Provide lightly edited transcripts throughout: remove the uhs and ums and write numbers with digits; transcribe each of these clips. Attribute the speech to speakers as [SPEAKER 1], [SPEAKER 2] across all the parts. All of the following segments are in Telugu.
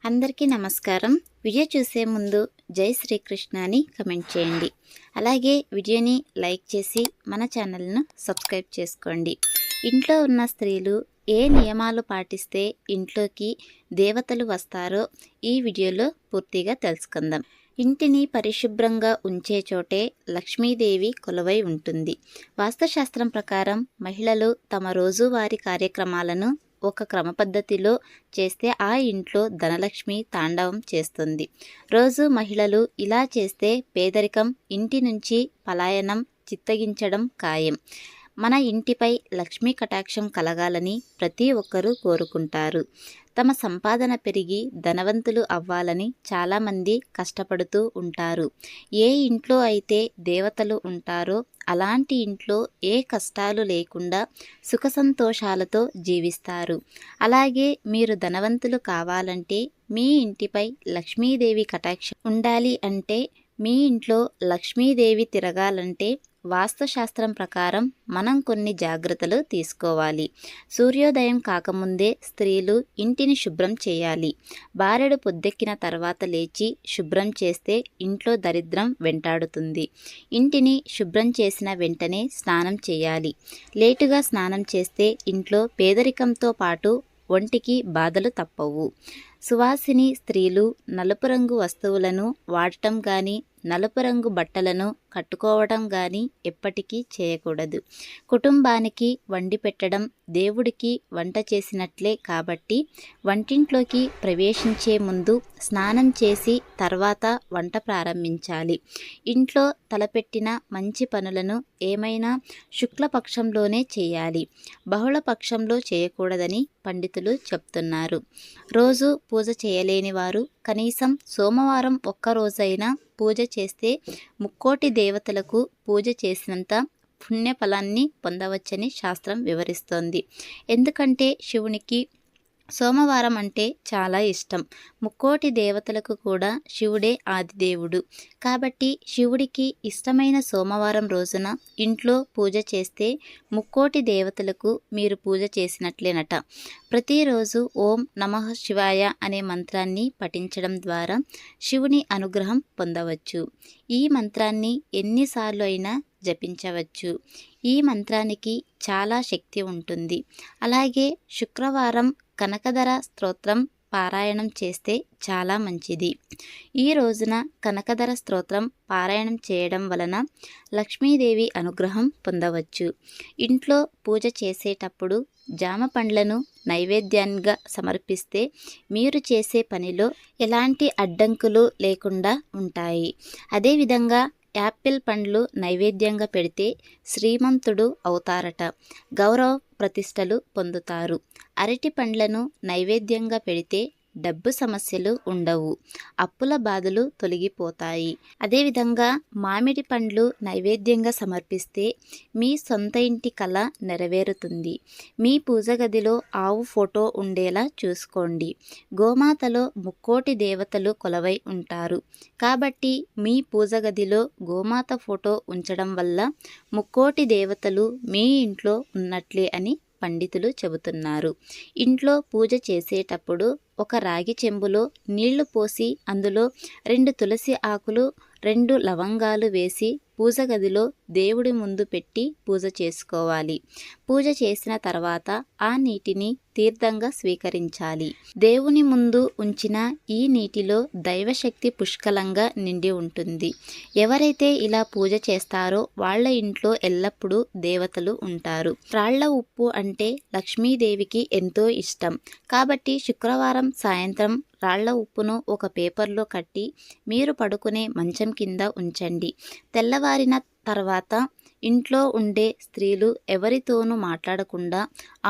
[SPEAKER 1] అందరికీ నమస్కారం. వీడియో చూసే ముందు జై శ్రీకృష్ణ అని కమెంట్ చేయండి. అలాగే వీడియోని లైక్ చేసి మన ఛానల్ను సబ్స్క్రైబ్ చేసుకోండి. ఇంట్లో ఉన్న స్త్రీలు ఏ నియమాలు పాటిస్తే ఇంట్లోకి దేవతలు వస్తారో ఈ వీడియోలో పూర్తిగా తెలుసుకుందాం. ఇంటిని పరిశుభ్రంగా ఉంచే చోటే లక్ష్మీదేవి కొలువై ఉంటుంది. వాస్తుశాస్త్రం ప్రకారం మహిళలు తమ రోజువారీ కార్యక్రమాలను ఒక క్రమ పద్ధతిలో చేస్తే ఆ ఇంట్లో ధనలక్ష్మి తాండవం చేస్తుంది. రోజు మహిళలు ఇలా చేస్తే పేదరికం ఇంటి నుంచి పలాయనం చిత్తగించడం ఖాయం. మన ఇంటిపై లక్ష్మీ కటాక్షం కలగాలని ప్రతి ఒక్కరూ కోరుకుంటారు. తమ సంపాదన పెరిగి ధనవంతులు అవ్వాలని చాలామంది కష్టపడుతూ ఉంటారు. ఏ ఇంట్లో అయితే దేవతలు ఉంటారో అలాంటి ఇంట్లో ఏ కష్టాలు లేకుండా సుఖ సంతోషాలతో జీవిస్తారు. అలాగే మీరు ధనవంతులు కావాలంటే మీ ఇంటిపై లక్ష్మీదేవి కటాక్షం ఉండాలి అంటే మీ ఇంట్లో లక్ష్మీదేవి తిరగాలంటే వాస్తుశాస్త్రం ప్రకారం మనం కొన్ని జాగ్రత్తలు తీసుకోవాలి. సూర్యోదయం కాకముందే స్త్రీలు ఇంటిని శుభ్రం చేయాలి. బారెడు పొద్దెక్కిన తర్వాత లేచి శుభ్రం చేస్తే ఇంట్లో దరిద్రం వెంటాడుతుంది. ఇంటిని శుభ్రం చేసిన వెంటనే స్నానం చేయాలి. లేటుగా స్నానం చేస్తే ఇంట్లో పేదరికంతో పాటు ఒంటికి బాధలు తప్పవు. సువాసిని స్త్రీలు నలుపు రంగు వస్తువులను వాడటం కానీ నలుపు రంగు బట్టలను కట్టుకోవడం కానీ ఎప్పటికీ చేయకూడదు. కుటుంబానికి వండి పెట్టడం దేవుడికి వంట చేసినట్లే కాబట్టి వంటింట్లోకి ప్రవేశించే ముందు స్నానం చేసి తర్వాత వంట ప్రారంభించాలి. ఇంట్లో తలపెట్టిన మంచి పనులను ఏమైనా శుక్లపక్షంలోనే చేయాలి. బహుళ పక్షంలో చేయకూడదని పండితులు చెప్తున్నారు. రోజు పూజ చేయలేని వారు కనీసం సోమవారం ఒక్కరోజైనా పూజ చేస్తే ముక్కోటి దేవతలకు పూజ చేసినంత పుణ్యఫలాన్ని పొందవచ్చని శాస్త్రం వివరిస్తోంది. ఎందుకంటే శివునికి సోమవారం అంటే చాలా ఇష్టం. ముక్కోటి దేవతలకు కూడా శివుడే ఆదిదేవుడు. కాబట్టి శివుడికి ఇష్టమైన సోమవారం రోజున ఇంట్లో పూజ చేస్తే ముక్కోటి దేవతలకు మీరు పూజ చేసినట్లేనట. ప్రతిరోజు ఓం నమః శివాయ అనే మంత్రాన్ని పఠించడం ద్వారా శివుని అనుగ్రహం పొందవచ్చు. ఈ మంత్రాన్ని ఎన్నిసార్లు అయినా జపించవచ్చు. ఈ మంత్రానికి చాలా శక్తి ఉంటుంది. అలాగే శుక్రవారం కనకధర స్తోత్రం పారాయణం చేస్తే చాలా మంచిది. ఈ రోజున కనకధర స్తోత్రం పారాయణం చేయడం వలన లక్ష్మీదేవి అనుగ్రహం పొందవచ్చు. ఇంట్లో పూజ చేసేటప్పుడు జామ పండ్లను నైవేద్యంగా సమర్పిస్తే మీరు చేసే పనిలో ఎలాంటి అడ్డంకులు లేకుండా ఉంటాయి. అదేవిధంగా యాపిల్ పండ్లు నైవేద్యంగా పెడితే శ్రీమంతుడు అవుతారట, గౌరవ ప్రతిష్టలు పొందుతారు. అరటి పండ్లను నైవేద్యంగా పెడితే డబ్బు సమస్యలు ఉండవు, అప్పుల బాధలు తొలగిపోతాయి. అదేవిధంగా మామిడి పండ్లు నైవేద్యంగా సమర్పిస్తే మీ సొంత ఇంటి కల నెరవేరుతుంది. మీ పూజ గదిలో ఆవు ఫోటో ఉండేలా చూసుకోండి. గోమాతలో ముక్కోటి దేవతలు కొలవై ఉంటారు. కాబట్టి మీ పూజ గదిలో గోమాత ఫోటో ఉంచడం వల్ల ముక్కోటి దేవతలు మీ ఇంట్లో ఉన్నట్లే అని పండితులు చెబుతున్నారు. ఇంట్లో పూజ చేసేటప్పుడు ఒక రాగి చెంబులో నీళ్లు పోసి అందులో 2 తులసి ఆకులు 2 లవంగాలు వేసి పూజ గదిలో దేవుడి ముందు పెట్టి పూజ చేసుకోవాలి. పూజ చేసిన తర్వాత ఆ నీటిని తీర్థంగా స్వీకరించాలి. దేవుని ముందు ఉంచిన ఈ నీటిలో దైవశక్తి పుష్కలంగా నిండి ఉంటుంది. ఎవరైతే ఇలా పూజ చేస్తారో వాళ్ళ ఇంట్లో ఎల్లప్పుడూ దేవతలు ఉంటారు. రాళ్ల ఉప్పు అంటే లక్ష్మీదేవికి ఎంతో ఇష్టం. కాబట్టి శుక్రవారం సాయంత్రం రాళ్ల ఉప్పును ఒక పేపర్లో కట్టి మీరు పడుకునే మంచం కింద ఉంచండి. తెల్లవారిన తర్వాత ఇంట్లో ఉండే స్త్రీలు ఎవరితోనూ మాట్లాడకుండా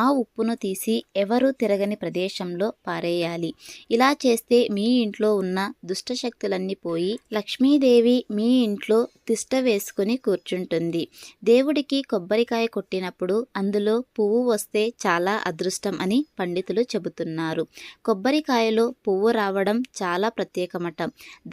[SPEAKER 1] ఆ ఉప్పును తీసి ఎవరూ తిరగని ప్రదేశంలో పారేయాలి. ఇలా చేస్తే మీ ఇంట్లో ఉన్న దుష్టశక్తులన్నీ పోయి లక్ష్మీదేవి మీ ఇంట్లో తిష్ట వేసుకుని కూర్చుంటుంది. దేవుడికి కొబ్బరికాయ కొట్టినప్పుడు అందులో పువ్వు వస్తే చాలా అదృష్టం అని పండితులు చెబుతున్నారు. కొబ్బరికాయలో పువ్వు రావడం చాలా ప్రత్యేకమట.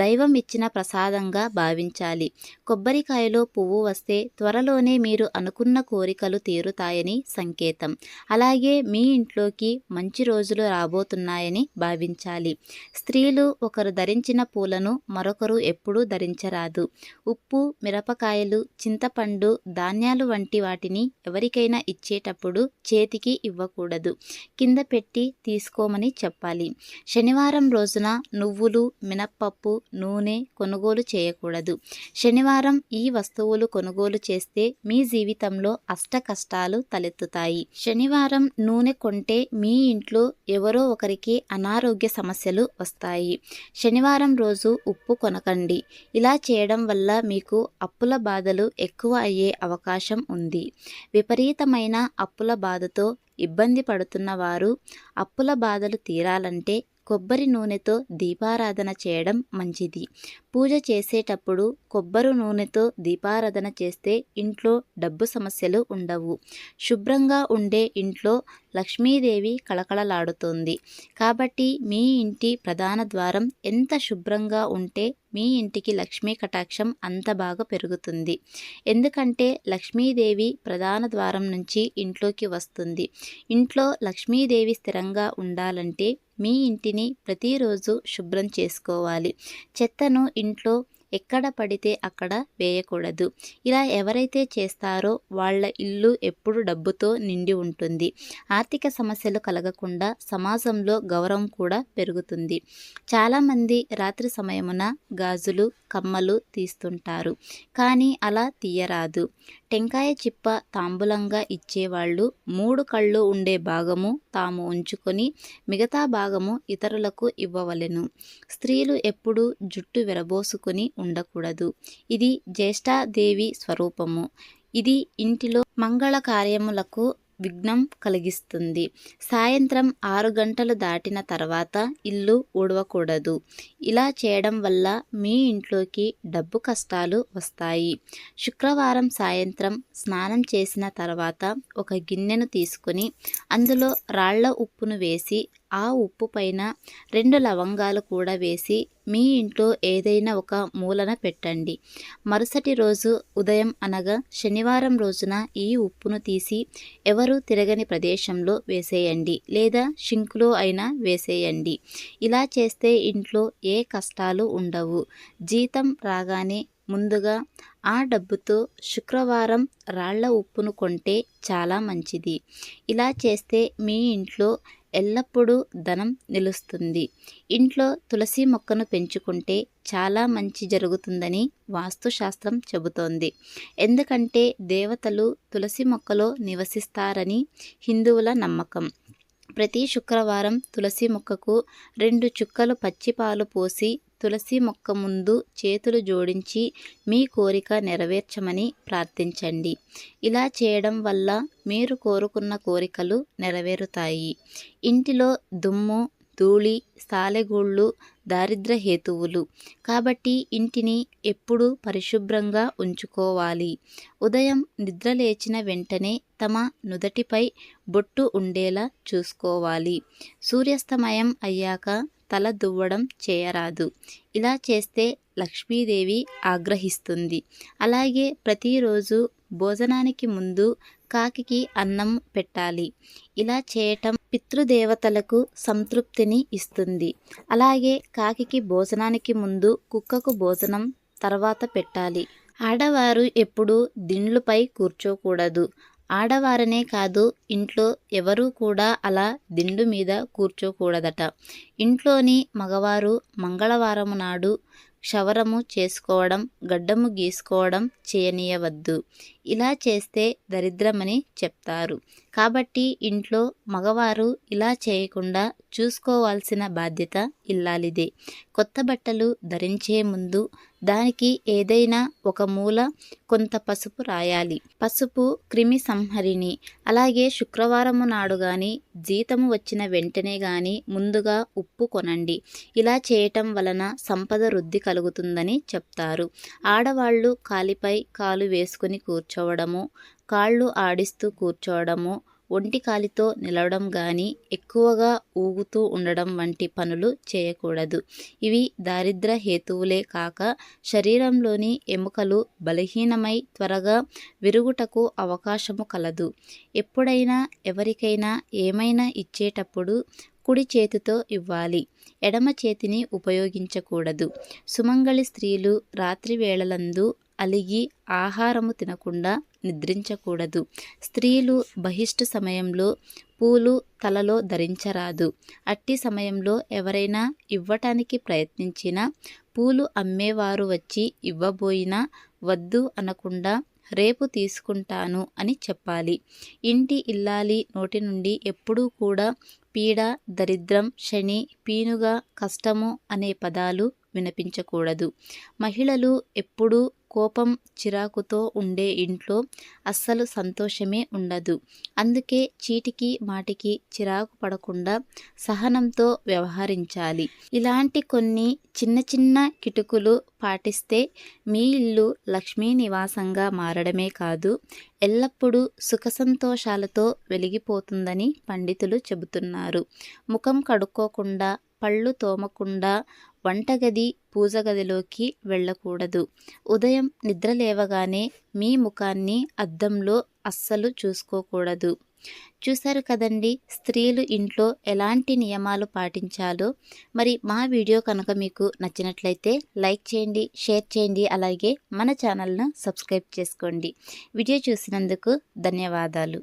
[SPEAKER 1] దైవం ఇచ్చిన ప్రసాదంగా భావించాలి. కొబ్బరికాయలో పువ్వు వస్తే త్వరలో త్వరలోనే మీరు అనుకున్న కోరికలు తీరుతాయని సంకేతం. అలాగే మీ ఇంట్లోకి మంచి రోజులు రాబోతున్నాయని భావించాలి. స్త్రీలు ఒకరు ధరించిన పూలను మరొకరు ఎప్పుడూ ధరించరాదు. ఉప్పు, మిరపకాయలు, చింతపండు, ధాన్యాలు వంటి వాటిని ఎవరికైనా ఇచ్చేటప్పుడు చేతికి ఇవ్వకూడదు, కింద పెట్టి తీసుకోమని చెప్పాలి. శనివారం రోజున నువ్వులు, మినప్పప్పు, నూనె కొనుగోలు చేయకూడదు. శనివారం ఈ వస్తువులు కొనుగోలు చేస్తే మీ జీవితంలో అష్ట కష్టాలు తలెత్తుతాయి. శనివారం నూనె కొంటే మీ ఇంట్లో ఎవరో ఒకరికి అనారోగ్య సమస్యలు వస్తాయి. శనివారం రోజు ఉప్పు కొనకండి. ఇలా చేయడం వల్ల మీకు అప్పుల బాధలు ఎక్కువ అయ్యే అవకాశం ఉంది. విపరీతమైన అప్పుల బాధతో ఇబ్బంది పడుతున్న వారు అప్పుల బాధలు తీరాలంటే కొబ్బరి నూనెతో దీపారాధన చేయడం మంచిది. పూజ చేసేటప్పుడు కొబ్బరి నూనెతో దీపారాధన చేస్తే ఇంట్లో డబ్బు సమస్యలు ఉండవు. శుభ్రంగా ఉండే ఇంట్లో లక్ష్మీదేవి కళకళలాడుతుంది. కాబట్టి మీ ఇంటి ప్రధాన ద్వారం ఎంత శుభ్రంగా ఉంటే మీ ఇంటికి లక్ష్మీ కటాక్షం అంత బాగా పెరుగుతుంది. ఎందుకంటే లక్ష్మీదేవి ప్రధాన ద్వారం నుంచి ఇంట్లోకి వస్తుంది. ఇంట్లో లక్ష్మీదేవి స్థిరంగా ఉండాలంటే మీ ఇంటిని ప్రతిరోజు శుభ్రం చేసుకోవాలి. చెత్తను ఇంట్లో ఎక్కడ పడితే అక్కడ వేయకూడదు. ఇలా ఎవరైతే చేస్తారో వాళ్ళ ఇల్లు ఎప్పుడు డబ్బుతో నిండి ఉంటుంది. ఆర్థిక సమస్యలు కలగకుండా సమాజంలో గౌరవం కూడా పెరుగుతుంది. చాలామంది రాత్రి సమయమున గాజులు, కమ్మలు తీస్తుంటారు, కానీ అలా తీయరాదు. టెంకాయ చిప్ప తాంబూలంగా ఇచ్చేవాళ్ళు 3 కళ్ళు ఉండే భాగము తాము ఉంచుకొని మిగతా భాగము ఇతరులకు ఇవ్వవలెను. స్త్రీలు ఎప్పుడూ జుట్టు విరబోసుకొని ఉండకూడదు. ఇది జ్యేష్ఠాదేవి స్వరూపము. ఇది ఇంటిలో మంగళ కార్యములకు విఘ్నం కలిగిస్తుంది. సాయంత్రం 6 గంటలు దాటిన తర్వాత ఇల్లు ఊడవకూడదు. ఇలా చేయడం వల్ల మీ ఇంట్లోకి డబ్బు కష్టాలు వస్తాయి. శుక్రవారం సాయంత్రం స్నానం చేసిన తర్వాత ఒక గిన్నెను తీసుకొని అందులో రాళ్ల ఉప్పును వేసి ఆ ఉప్పు పైన 2 లవంగాలు కూడా వేసి మీ ఇంట్లో ఏదైనా ఒక మూలన పెట్టండి. మరుసటి రోజు ఉదయం అనగా శనివారం రోజున ఈ ఉప్పును తీసి ఎవరు తిరగని ప్రదేశంలో వేసేయండి, లేదా షింకులో అయినా వేసేయండి. ఇలా చేస్తే ఇంట్లో ఏ కష్టాలు ఉండవు. జీతం రాగానే ముందుగా ఆ డబ్బుతో శుక్రవారం రాళ్ల ఉప్పును కొంటే చాలా మంచిది. ఇలా చేస్తే మీ ఇంట్లో ఎల్లప్పుడూ ధనం నిలుస్తుంది. ఇంట్లో తులసి మొక్కను పెంచుకుంటే చాలా మంచి జరుగుతుందని వాస్తుశాస్త్రం చెబుతోంది. ఎందుకంటే దేవతలు తులసి మొక్కలో నివసిస్తారని హిందువుల నమ్మకం. ప్రతి శుక్రవారం తులసి మొక్కకు 2 చుక్కలు పచ్చిపాలు పోసి తులసి మొక్క ముందు చేతులు జోడించి మీ కోరిక నెరవేర్చమని ప్రార్థించండి. ఇలా చేయడం వల్ల మీరు కోరుకున్న కోరికలు నెరవేరుతాయి. ఇంటిలో దుమ్ము, ధూళి, సాలెగూళ్ళు దారిద్ర్య హేతువులు. కాబట్టి ఇంటిని ఎప్పుడూ పరిశుభ్రంగా ఉంచుకోవాలి. ఉదయం నిద్రలేచిన వెంటనే తమ నుదటిపై బొట్టు ఉండేలా చూసుకోవాలి. సూర్యాస్తమయం అయ్యాక తల దువ్వడం చేయరాదు. ఇలా చేస్తే లక్ష్మీదేవి ఆగ్రహిస్తుంది. అలాగే ప్రతిరోజు భోజనానికి ముందు కాకికి అన్నం పెట్టాలి. ఇలా చేయటం పితృదేవతలకు సంతృప్తిని ఇస్తుంది. అలాగే కాకికి భోజనానికి ముందు, కుక్కకు భోజనం తర్వాత పెట్టాలి. ఆడవారు ఎప్పుడూ దిండ్లుపై కూర్చోకూడదు. ఆడవారనే కాదు, ఇంట్లో ఎవరూ కూడా అలా దిండు మీద కూర్చోకూడదట. ఇంట్లోని మగవారు మంగళవారం నాడు క్షవరము చేసుకోవడం, గడ్డము గీసుకోవడం చేయనీయవద్దు. ఇలా చేస్తే దరిద్రమని చెప్తారు. కాబట్టి ఇంట్లో మగవారు ఇలా చేయకుండా చూసుకోవాల్సిన బాధ్యత ఇల్లాలిదే. కొత్త బట్టలు ధరించే ముందు దానికి ఏదైనా ఒక మూల కొంత పసుపు రాయాలి. పసుపు క్రిమి సంహరిణి. అలాగే శుక్రవారము నాడు కానీ, జీతము వచ్చిన వెంటనే కానీ ముందుగా ఉప్పు కొనండి. ఇలా చేయటం వలన సంపద వృద్ధి కలుగుతుందని చెప్తారు. ఆడవాళ్ళు కాలిపై కాలు వేసుకుని కూర్చోవడము, కాళ్ళు ఆడిస్తూ కూర్చోవడము, ఒంటి కాలితో నిలవడం కానీ ఎక్కువగా ఊగుతూ ఉండడం వంటి పనులు చేయకూడదు. ఇవి దారిద్ర్య హేతువులే కాక శరీరంలోని ఎముకలు బలహీనమై త్వరగా విరుగుటకు అవకాశము కలదు. ఎప్పుడైనా ఎవరికైనా ఏమైనా ఇచ్చేటప్పుడు కుడి చేతితో ఇవ్వాలి, ఎడమ చేతిని ఉపయోగించకూడదు. సుమంగళి స్త్రీలు రాత్రి వేళలందు అలిగి ఆహారము తినకుండా నిద్రించకూడదు. స్త్రీలు బహిష్టు సమయంలో పూలు తలలో ధరించరాదు. అట్టి సమయంలో ఎవరైనా ఇవ్వటానికి ప్రయత్నించినా, పూలు అమ్మేవారు వచ్చి ఇవ్వబోయినా వద్దు అనకుండా రేపు తీసుకుంటాను అని చెప్పాలి. ఇంటి ఇల్లాలి నోటి నుండి ఎప్పుడూ కూడా పీడ, దరిద్రం, శని, పీనుగా, కష్టము అనే పదాలు వినిపించకూడదు. మహిళలు ఎప్పుడూ కోపం, చిరాకుతో ఉండే ఇంట్లో అస్సలు సంతోషమే ఉండదు. అందుకే చీటికి మాటికి చిరాకు పడకుండా సహనంతో వ్యవహరించాలి. ఇలాంటి కొన్ని చిన్న చిన్న కిటుకులు పాటిస్తే మీ ఇల్లు లక్ష్మీ నివాసంగా మారడమే కాదు, ఎల్లప్పుడూ సుఖ సంతోషాలతో వెలిగిపోతుందని పండితులు చెబుతున్నారు. ముఖం కడుక్కోకుండా, పళ్ళు తోమకుండా వంటగది, పూజగదిలోకి వెళ్ళకూడదు. ఉదయం నిద్ర లేవగానే మీ ముఖాన్ని అద్దంలో అస్సలు చూసుకోకూడదు. చూశారు కదండి, స్త్రీలు ఇంట్లో ఎలాంటి నియమాలు పాటించాలో. మరి మా వీడియో కనుక మీకు నచ్చినట్లయితే లైక్ చేయండి, షేర్ చేయండి, అలాగే మన ఛానల్ను సబ్స్క్రైబ్ చేసుకోండి. వీడియో చూసినందుకు ధన్యవాదాలు.